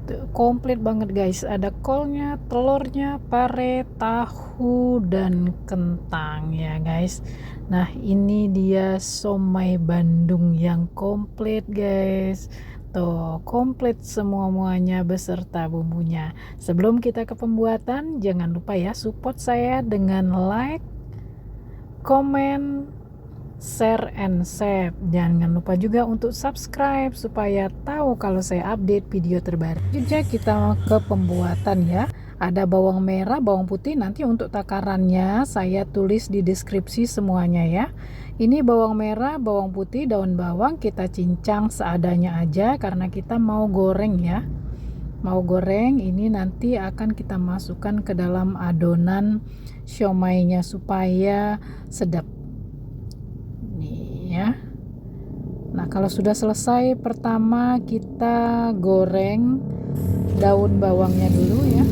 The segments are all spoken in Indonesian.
Tuh, komplit banget guys, ada kolnya, telurnya, pare, tahu, dan kentang ya guys. Nah ini dia somai Bandung yang komplit guys. Tuh komplit semuanya beserta bumbunya. Sebelum kita ke pembuatan, jangan lupa ya support saya dengan like, komen, share and save. Jangan lupa juga untuk subscribe supaya tahu kalau saya update video terbaru. Juga kita ke pembuatan ya. Ada bawang merah, bawang putih, nanti untuk takarannya saya tulis di deskripsi semuanya ya. Ini bawang merah, bawang putih, daun bawang kita cincang seadanya aja karena kita mau goreng ya. Mau goreng, ini nanti akan kita masukkan ke dalam adonan siomay-nya supaya sedap. Nih ya. Nah, kalau sudah selesai, pertama kita goreng daun bawangnya dulu ya.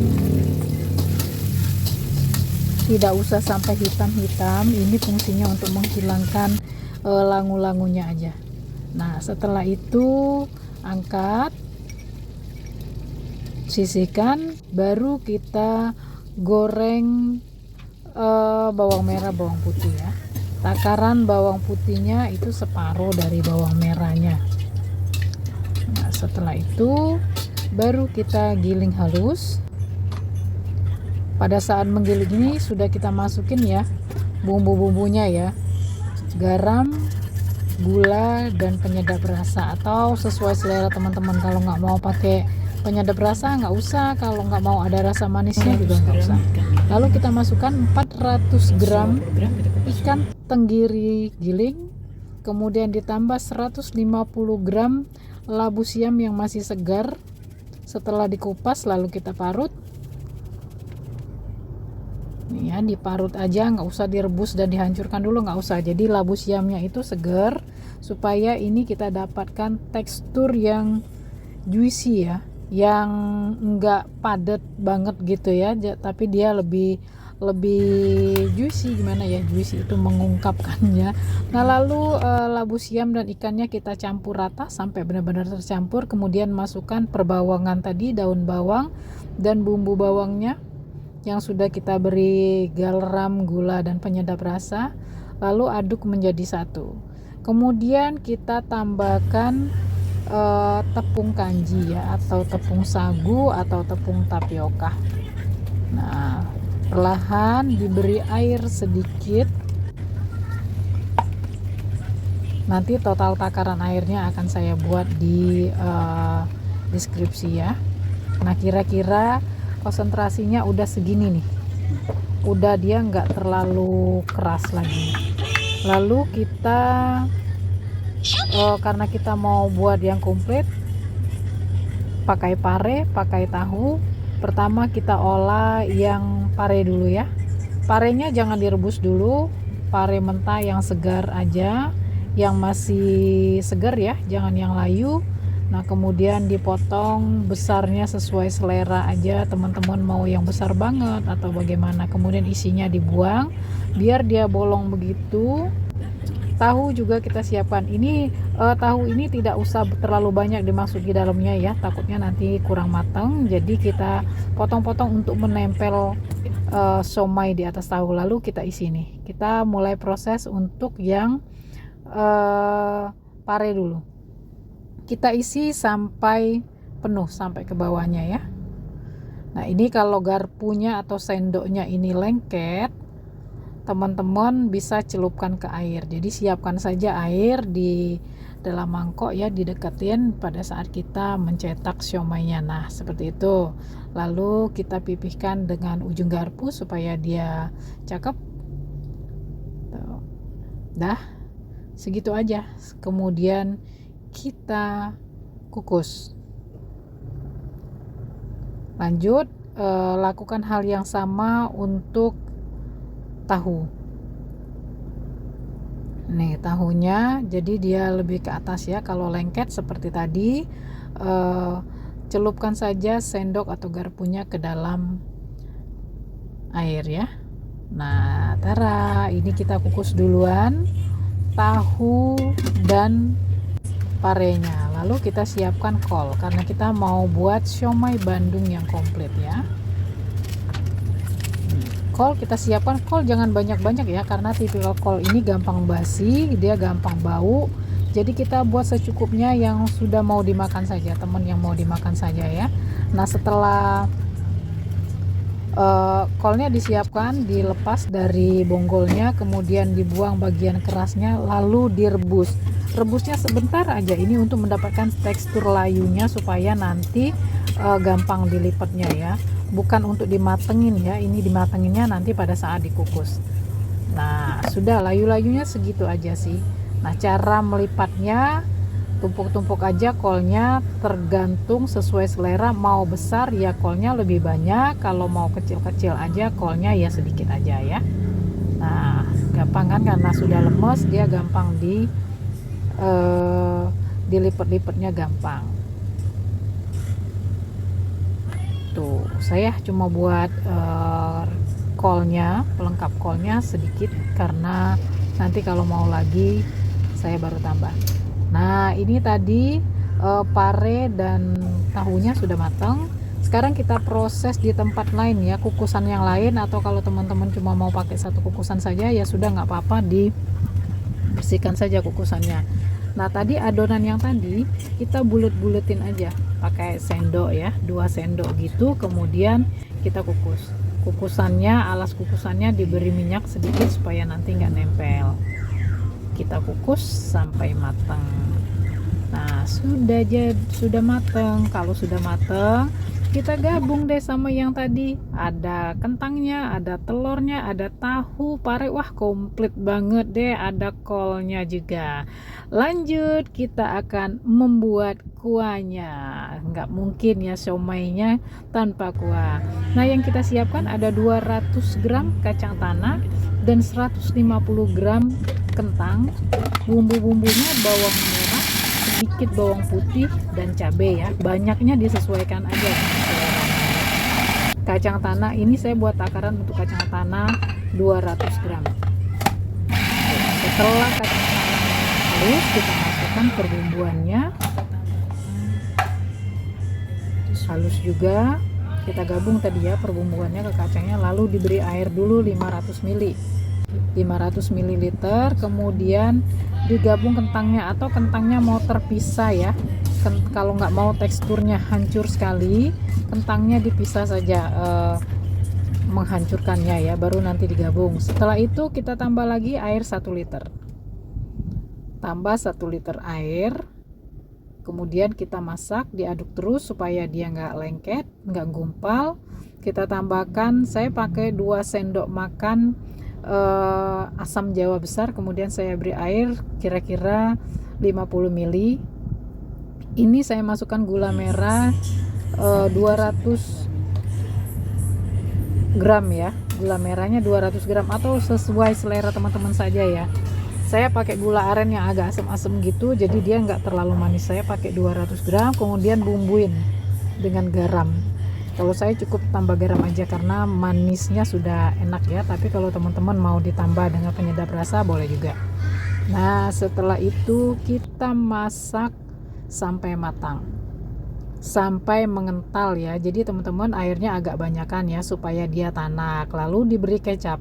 Tidak usah sampai hitam-hitam, ini fungsinya untuk menghilangkan langu-langunya aja. Nah, setelah itu angkat, sisihkan, baru kita goreng bawang merah, bawang putih ya. Takaran bawang putihnya itu separuh dari bawang merahnya. Nah, setelah itu baru kita giling halus. Pada saat menggiling ini sudah kita masukin ya bumbu-bumbunya ya, garam, gula, dan penyedap rasa, atau sesuai selera teman-teman. Kalau nggak mau pakai penyedap rasa nggak usah, kalau nggak mau ada rasa manisnya juga nggak usah. Lalu kita masukkan 400 gram ikan tenggiri giling, kemudian ditambah 150 gram labu siam yang masih segar setelah dikupas, lalu kita parut. Nih ya, diparut aja, nggak usah direbus dan dihancurkan dulu, nggak usah. Jadi labu siamnya itu segar supaya ini kita dapatkan tekstur yang juicy ya, yang enggak padat banget gitu ya, tapi dia lebih juicy. Gimana ya, juicy itu mengungkapkannya. Nah, lalu labu siam dan ikannya kita campur rata sampai benar-benar tercampur, kemudian masukkan perbawangan tadi, daun bawang dan bumbu bawangnya yang sudah kita beri garam, gula, dan penyedap rasa, lalu aduk menjadi satu. Kemudian kita tambahkan tepung kanji ya, atau tepung sagu atau tepung tapioka. Nah, perlahan diberi air sedikit. Nanti total takaran airnya akan saya buat di deskripsi ya. Nah, kira-kira konsentrasinya udah segini nih, udah dia nggak terlalu keras lagi. Lalu kita karena kita mau buat yang komplit, pakai pare, pakai tahu. Pertama kita olah yang pare dulu ya. Parenya jangan direbus dulu, pare mentah yang segar aja, yang masih segar ya, jangan yang layu. Nah, kemudian dipotong besarnya sesuai selera aja, teman-teman mau yang besar banget atau bagaimana. Kemudian isinya dibuang biar dia bolong begitu. Tahu juga kita siapkan. Ini tahu ini tidak usah terlalu banyak dimasuki dalamnya ya, takutnya nanti kurang matang. Jadi kita potong-potong untuk menempel somai di atas tahu. Lalu kita isi nih. Kita mulai proses untuk yang pare dulu. Kita isi sampai penuh, sampai ke bawahnya ya. Nah, ini kalau garpunya atau sendoknya ini lengket, teman-teman bisa celupkan ke air. Jadi siapkan saja air di dalam mangkok ya, dideketin pada saat kita mencetak siomaynya. Nah, seperti itu. Lalu kita pipihkan dengan ujung garpu supaya dia cakep. Tuh. Dah, segitu aja. Kemudian kita kukus. Lanjut, lakukan hal yang sama untuk tahu. Nih tahunya, jadi dia lebih ke atas ya. Kalau lengket seperti tadi, celupkan saja sendok atau garpunya ke dalam air ya. Nah, tara, ini kita kukus duluan tahu dan parenya. Lalu kita siapkan kol karena kita mau buat siomay Bandung yang komplit ya. Kol kita siapkan, kol jangan banyak-banyak ya karena tipikal kol ini gampang basi, dia gampang bau. Jadi kita buat secukupnya yang sudah mau dimakan saja, teman yang mau dimakan saja ya. Nah setelah kolnya disiapkan, dilepas dari bonggolnya, kemudian dibuang bagian kerasnya, lalu direbus. Rebusnya sebentar aja ini untuk mendapatkan tekstur layunya supaya nanti gampang dilipatnya ya, bukan untuk dimatengin ya, ini dimatenginnya nanti pada saat dikukus. Nah sudah, layu-layunya segitu aja sih. Nah cara melipatnya, tumpuk-tumpuk aja kolnya, tergantung sesuai selera, mau besar ya kolnya lebih banyak, kalau mau kecil-kecil aja kolnya ya sedikit aja ya. Nah gampang kan, karena sudah lemes dia gampang dilipat-lipatnya gampang. Tuh saya cuma buat kolnya, pelengkap kolnya sedikit karena nanti kalau mau lagi saya baru tambah. Nah ini tadi pare dan tahunya sudah matang. Sekarang kita proses di tempat lain ya, kukusan yang lain, atau kalau teman-teman cuma mau pakai satu kukusan saja ya sudah, nggak apa-apa, dibersihkan saja kukusannya. Nah tadi adonan yang tadi kita bulet-buletin aja pakai sendok ya, 2 sendok gitu, kemudian kita kukus. Alas kukusannya diberi minyak sedikit supaya nanti nggak nempel. Kita kukus sampai matang. Nah sudah matang. Kalau sudah matang, kita gabung deh sama yang tadi, ada kentangnya, ada telurnya, ada tahu, pare, wah komplit banget deh, ada kolnya juga. Lanjut kita akan membuat kuahnya. Nggak mungkin ya siomaynya tanpa kuah. Nah yang kita siapkan ada 200 gram kacang tanah dan 150 gram kentang. Bumbu-bumbunya bawang merah, sedikit bawang putih dan cabai ya, banyaknya disesuaikan aja selera. Kacang tanah ini saya buat takaran untuk kacang tanah 200 gram. Setelah kacang tanah halus, kita masukkan perbumbuannya halus juga, kita gabung tadi ya perbumbuannya ke kacangnya, lalu diberi air dulu 500 ml, kemudian digabung kentangnya, atau kentangnya mau terpisah ya, kalau nggak mau teksturnya hancur sekali, kentangnya dipisah saja menghancurkannya ya, baru nanti digabung. Setelah itu kita tambah lagi air 1 liter, tambah 1 liter air, kemudian kita masak, diaduk terus supaya dia nggak lengket, nggak gumpal. Kita tambahkan, saya pakai 2 sendok makan asam jawa besar, kemudian saya beri air kira-kira 50 ml. Ini saya masukkan gula merah 200 gram ya, gula merahnya 200 gram atau sesuai selera teman-teman saja ya. Saya pakai gula aren yang agak asam-asam gitu, jadi dia nggak terlalu manis. Saya pakai 200 gram, kemudian bumbuin dengan garam. Kalau saya cukup tambah garam aja karena manisnya sudah enak ya, tapi kalau teman-teman mau ditambah dengan penyedap rasa boleh juga. Nah setelah itu kita masak sampai matang, sampai mengental ya. Jadi teman-teman airnya agak banyakan ya supaya dia tanak. Lalu diberi kecap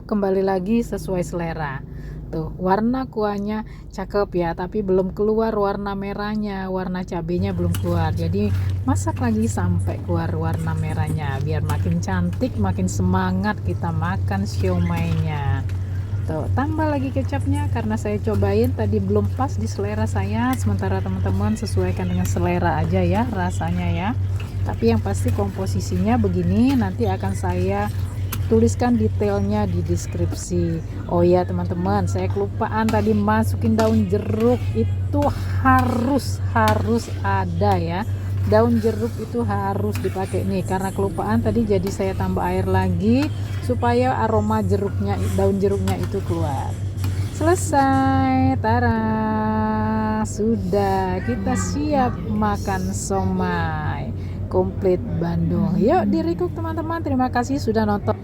kembali lagi sesuai selera. Tuh warna kuahnya cakep ya, tapi belum keluar warna merahnya, warna cabenya belum keluar, jadi masak lagi sampai keluar warna merahnya biar makin cantik, makin semangat kita makan siomaynya. Tuh tambah lagi kecapnya karena saya cobain tadi belum pas di selera saya, sementara teman-teman sesuaikan dengan selera aja ya rasanya ya. Tapi yang pasti komposisinya begini, nanti akan saya tuliskan detailnya di deskripsi. Oh ya teman-teman, saya kelupaan tadi masukin daun jeruk, itu harus ada ya, daun jeruk itu harus dipakai nih, karena kelupaan tadi jadi saya tambah air lagi supaya aroma jeruknya, daun jeruknya itu keluar. Selesai, tara, sudah, kita siap makan somai komplit Bandung. Yuk di recook teman-teman, terima kasih sudah nonton.